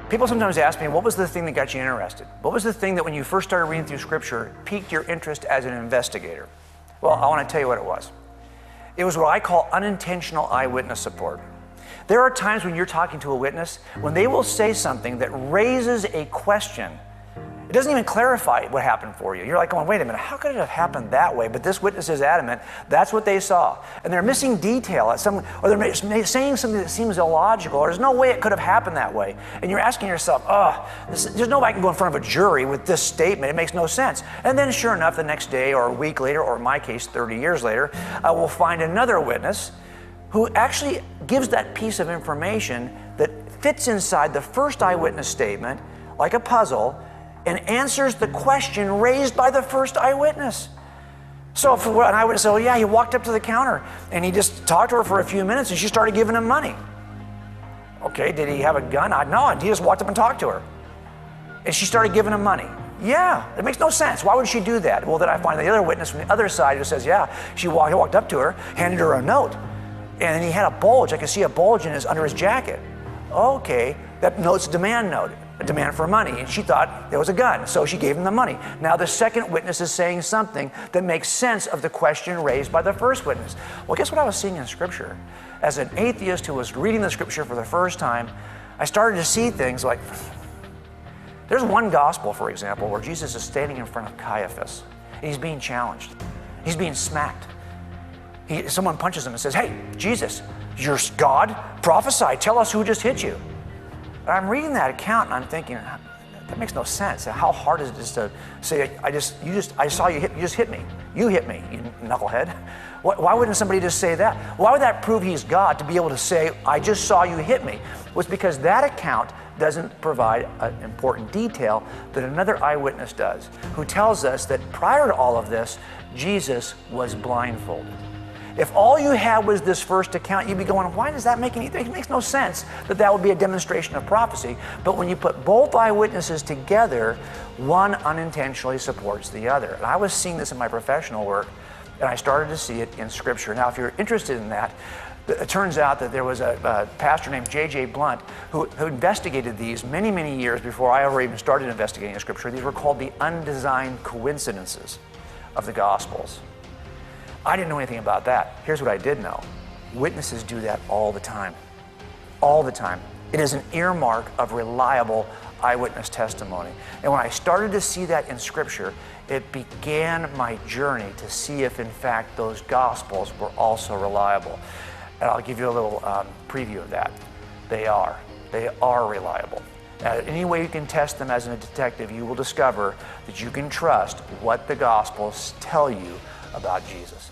People sometimes ask me, what was the thing that got you interested? What was the thing that when you first started reading through Scripture piqued your interest as an investigator? Well, I want to tell you what it was. It was what I call unintentional eyewitness support. There are times when you're talking to a witness when they will say something that raises a question. It doesn't even clarify what happened for you. You're like going, wait a minute, how could it have happened that way? But this witness is adamant. That's what they saw. And they're missing detail, or they're saying something that seems illogical, or there's no way it could have happened that way. And you're asking yourself, there's no way I can go in front of a jury with this statement. It makes no sense. And then sure enough, the next day or a week later, or in my case, 30 years later, we'll find another witness who actually gives that piece of information that fits inside the first eyewitness statement like a puzzle, and answers the question raised by the first eyewitness. So if an eyewitness said, oh yeah, he walked up to the counter and he just talked to her for a few minutes and she started giving him money. Okay, did he have a gun? No, he just walked up and talked to her. And she started giving him money. Yeah, it makes no sense. Why would she do that? Well, then I find the other witness from the other side who says, yeah, he walked up to her, handed her a note, and then he had a bulge. I could see a bulge under his jacket. Okay, that note's a demand note. A demand for money, and she thought there was a gun, so she gave him the money. Now the second witness is saying something that makes sense of the question raised by the first witness. Well, guess what I was seeing in Scripture? As an atheist who was reading the Scripture for the first time, I started to see things like, there's one gospel, for example, where Jesus is standing in front of Caiaphas, and he's being challenged. He's being smacked. Someone punches him and says, hey, Jesus, you're God? Prophesy, tell us who just hit you. I'm reading that account and I'm thinking, that makes no sense. How hard is it just to say, I saw you just hit me. You hit me, you knucklehead. Why wouldn't somebody just say that? Why would that prove he's God to be able to say, I just saw you hit me? Well, it's because that account doesn't provide an important detail that another eyewitness does, who tells us that prior to all of this, Jesus was blindfolded. If all you had was this first account, you'd be going, why does that make anything? It makes no sense that would be a demonstration of prophecy. But when you put both eyewitnesses together, one unintentionally supports the other. And I was seeing this in my professional work, and I started to see it in Scripture. Now, if you're interested in that, it turns out that there was a pastor named J.J. Blunt who investigated these many, many years before I ever even started investigating the Scripture. These were called the undesigned coincidences of the Gospels. I didn't know anything about that. Here's what I did know. Witnesses do that all the time. All the time. It is an earmark of reliable eyewitness testimony. And when I started to see that in Scripture, it began my journey to see if, in fact, those Gospels were also reliable. And I'll give you a little preview of that. They are. They are reliable. Any way you can test them as a detective, you will discover that you can trust what the Gospels tell you about Jesus.